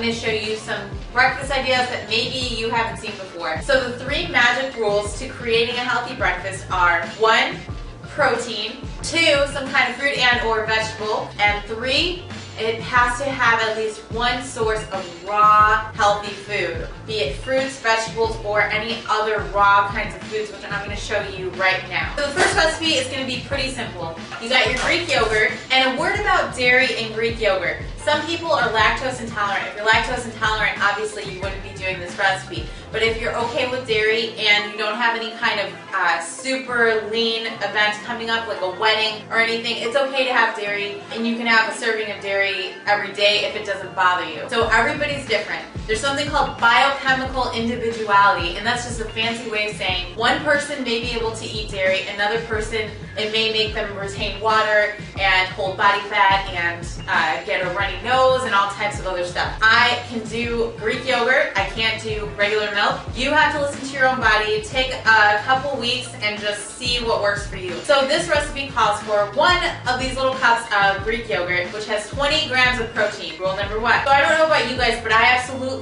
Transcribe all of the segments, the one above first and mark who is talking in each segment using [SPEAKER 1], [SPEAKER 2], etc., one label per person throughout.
[SPEAKER 1] going to show you some breakfast ideas that maybe you haven't seen before. So the 3 magic rules to creating a healthy breakfast are 1, protein, 2, some kind of fruit and or vegetable, and 3, it has to have at least one source of raw, healthy food, be it fruits, vegetables, or any other raw kinds of foods, which I'm going to show you right now. So the first recipe is going to be pretty simple. You got your Greek yogurt, and a word about dairy in Greek yogurt. Some people are lactose intolerant. If you're lactose intolerant, obviously you wouldn't be doing this recipe. But if you're okay with dairy and you don't have any kind of super lean event coming up, like a wedding or anything, it's okay to have dairy, and you can have a serving of dairy every day if it doesn't bother you. So everybody's different. There's something called biochemical individuality, and that's just a fancy way of saying one person may be able to eat dairy, another person, it may make them retain water and hold body fat and get a runny nose and all types of other stuff. I can do Greek yogurt, I can't do regular milk. You have to listen to your own body, take a couple weeks and just see what works for you. So this recipe calls for 1 of these little cups of Greek yogurt, which has 20 grams of protein. Rule number 1. So I don't know about you guys, but I absolutely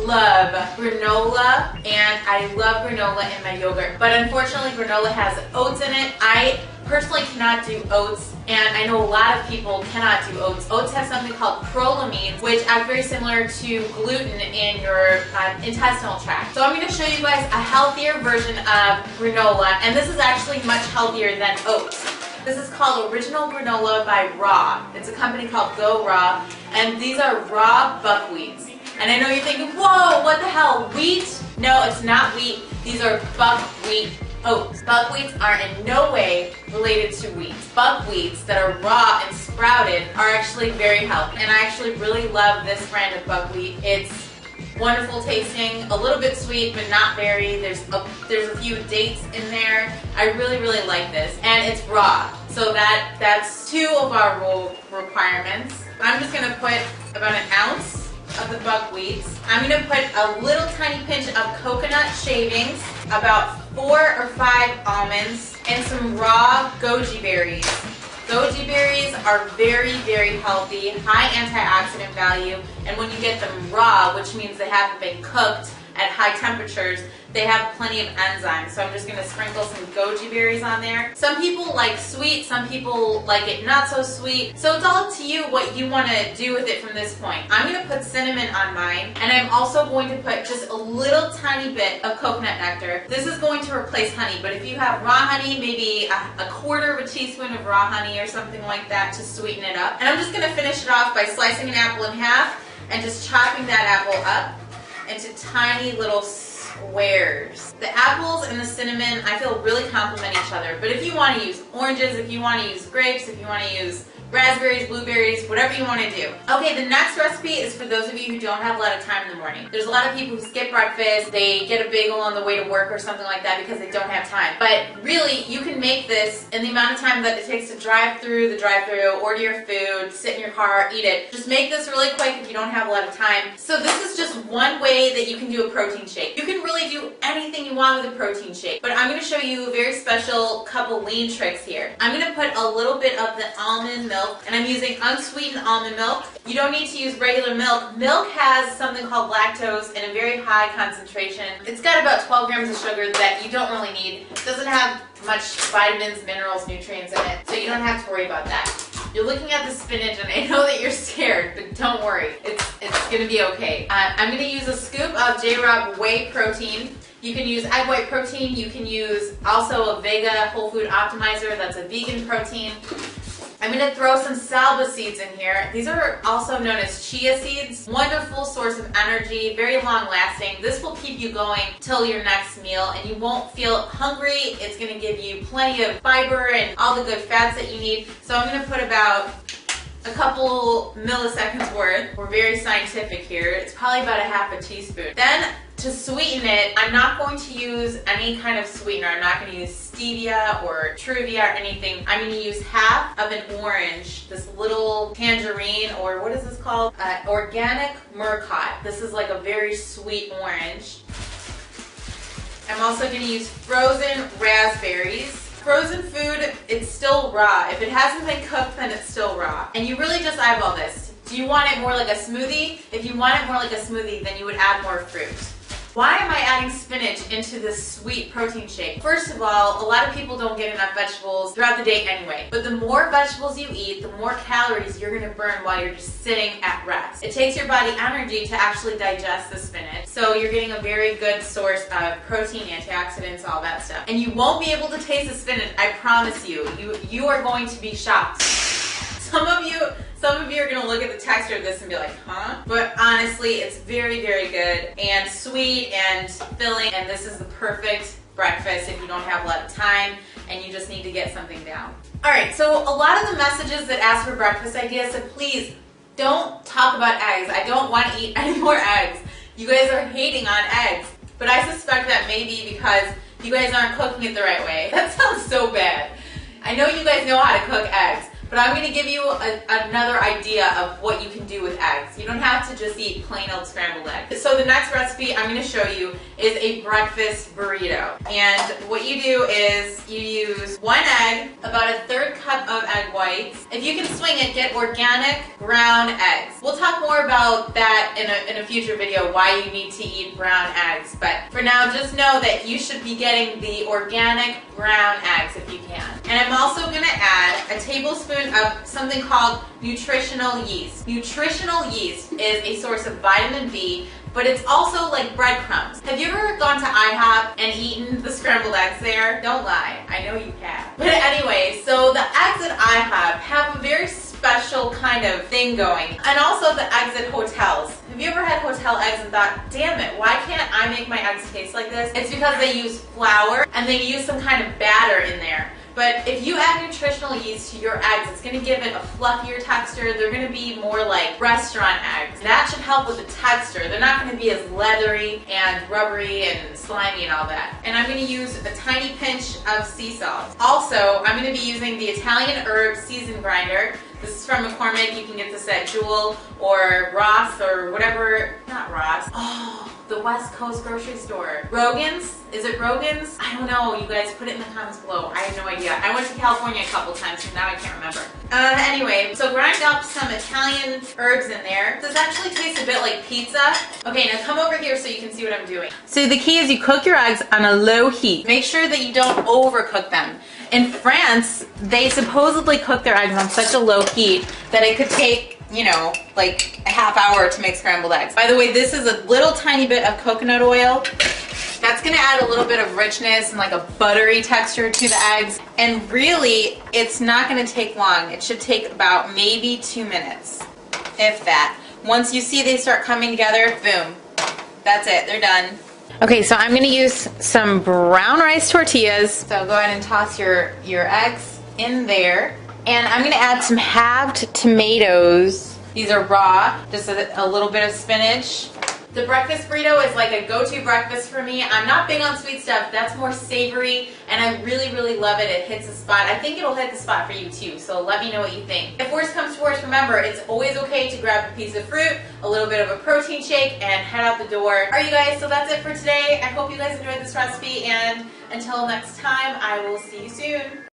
[SPEAKER 1] love granola, and I love granola in my yogurt. But unfortunately, granola has oats in it. I personally cannot do oats, and I know a lot of people cannot do oats. Oats have something called prolamines, which act very similar to gluten in your intestinal tract. So I'm going to show you guys a healthier version of granola, and this is actually much healthier than oats. This is called Original Granola by Raw. It's a company called Go Raw, and these are raw buckwheats. And I know you're thinking, whoa, what the hell, wheat? No, it's not wheat. These are buckwheat oats. Buckwheats are in no way related to wheat. Buckwheats that are raw and sprouted are actually very healthy. And I actually really love this brand of buckwheat. It's wonderful tasting, a little bit sweet, but not very. There's a few dates in there. I really, really like this. And it's raw. So that's 2 of our rule requirements. I'm just gonna put about an ounce of the buckwheats. I'm going to put a little tiny pinch of coconut shavings, about 4 or 5 almonds, and some raw goji berries. Goji berries are very, very healthy, high antioxidant value, and when you get them raw, which means they haven't been cooked at high temperatures, they have plenty of enzymes. So I'm just going to sprinkle some goji berries on there. Some people like sweet, some people like it not so sweet. So it's all up to you what you want to do with it from this point. I'm going to put cinnamon on mine, and I'm also going to put just a little tiny bit of coconut nectar. This is going to replace honey, but if you have raw honey, maybe a 1/4 of a teaspoon of raw honey or something like that to sweeten it up. And I'm just going to finish it off by slicing an apple in half and just chopping that apple up into tiny little squares. The apples and the cinnamon, I feel, really complement each other. But if you want to use oranges, if you want to use grapes, if you want to use raspberries, blueberries, whatever you want to do. Okay, the next recipe is for those of you who don't have a lot of time in the morning. There's a lot of people who skip breakfast, they get a bagel on the way to work or something like that because they don't have time. But really, you can make this in the amount of time that it takes to drive through the drive-thru, order your food, sit in your car, eat it. Just make this really quick if you don't have a lot of time. So this is just one way that you can do a protein shake. You can really do anything you want with a protein shake, but I'm going to show you a very special couple lean tricks here. I'm going to put a little bit of the almond milk, and I'm using unsweetened almond milk. You don't need to use regular milk. Milk has something called lactose in a very high concentration. It's got about 12 grams of sugar that you don't really need. It doesn't have much vitamins, minerals, nutrients in it, so you don't have to worry about that. You're looking at the spinach, and I know that you're scared, but don't worry. It's going to be okay. I'm going to use a scoop of J-Rob whey protein. You can use egg white protein. You can use also a Vega Whole Food Optimizer. That's a vegan protein. I'm going to throw some salba seeds in here. These are also known as chia seeds. Wonderful source of energy, very long lasting. This will keep you going till your next meal, and you won't feel hungry. It's going to give you plenty of fiber and all the good fats that you need. So I'm going to put about a couple milliseconds worth. We're very scientific here. It's probably about a half a teaspoon. Then to sweeten it, I'm not going to use any kind of sweetener. I'm not going to use stevia or Truvia or anything. I'm going to use half of an orange, this little tangerine, or what is this called? Organic Murcot. This is like a very sweet orange. I'm also going to use frozen raspberries. Frozen food, it's still raw. If it hasn't been cooked, then it's still raw. And you really just eyeball this. Do you want it more like a smoothie? If you want it more like a smoothie, then you would add more fruit. Why am I adding spinach into this sweet protein shake? First of all, a lot of people don't get enough vegetables throughout the day anyway. But the more vegetables you eat, the more calories you're gonna burn while you're just sitting at rest. It takes your body energy to actually digest the spinach. So you're getting a very good source of protein, antioxidants, all that stuff. And you won't be able to taste the spinach, I promise you. You are going to be shocked. Some of you are gonna look at the texture of this and be like, huh? But honestly, it's very, very good and sweet and filling, and this is the perfect breakfast if you don't have a lot of time and you just need to get something down. All right, so a lot of the messages that ask for breakfast ideas said, please don't talk about eggs. I don't want to eat any more eggs. You guys are hating on eggs, but I suspect that maybe because you guys aren't cooking it the right way. That sounds so bad. I know you guys know how to cook eggs, but I'm going to give you another idea of what you can do with eggs. You don't have to just eat plain old scrambled eggs. So the next recipe I'm going to show you is a breakfast burrito. And what you do is you use 1 egg, about 1/3 cup of egg whites. If you can swing it, get organic brown eggs. We'll talk more about that in a future video, why you need to eat brown eggs. But for now, just know that you should be getting the organic brown eggs if you can. And I'm also going to add a tablespoon of something called nutritional yeast. Nutritional yeast is a source of vitamin B, but it's also like breadcrumbs. Have you ever gone to IHOP and eaten the scrambled eggs there? Don't lie, I know you have. But anyway, so the eggs at IHOP have a very special kind of thing going. And also the eggs at hotels. Have you ever had hotel eggs and thought, damn it, why can't I make my eggs taste like this? It's because they use flour and they use some kind of batter in there. But if you add nutritional yeast to your eggs, it's going to give it a fluffier texture. They're going to be more like restaurant eggs. That should help with the texture. They're not going to be as leathery and rubbery and slimy and all that. And I'm going to use a tiny pinch of sea salt. Also, I'm going to be using the Italian herb season grinder. This is from McCormick. You can get this at Jewel or Ross or whatever. Not Ross. Oh, the West Coast grocery store. Rogan's? Is it Rogan's? I don't know. You guys put it in the comments below. I have no idea. I went to California a couple times, so now I can't remember. Anyway, so grind up some Italian herbs in there. This actually tastes a bit like pizza. Okay, now come over here so you can see what I'm doing. So the key is you cook your eggs on a low heat. Make sure that you don't overcook them. In France, they supposedly cook their eggs on such a low heat that it could take, you know, like a half hour to make scrambled eggs. By the way, this is a little tiny bit of coconut oil. That's going to add a little bit of richness and like a buttery texture to the eggs. And really, it's not going to take long. It should take about maybe 2 minutes, if that. Once you see they start coming together, boom. That's it. They're done. Okay, so I'm going to use some brown rice tortillas. So go ahead and toss your eggs in there. And I'm going to add some halved tomatoes. These are raw, just a little bit of spinach. The breakfast burrito is like a go-to breakfast for me. I'm not big on sweet stuff. That's more savory, and I really, really love it. It hits the spot. I think it'll hit the spot for you too, so let me know what you think. If worst comes to worst, remember, it's always okay to grab a piece of fruit, a little bit of a protein shake, and head out the door. All right, you guys, so that's it for today. I hope you guys enjoyed this recipe, and until next time, I will see you soon.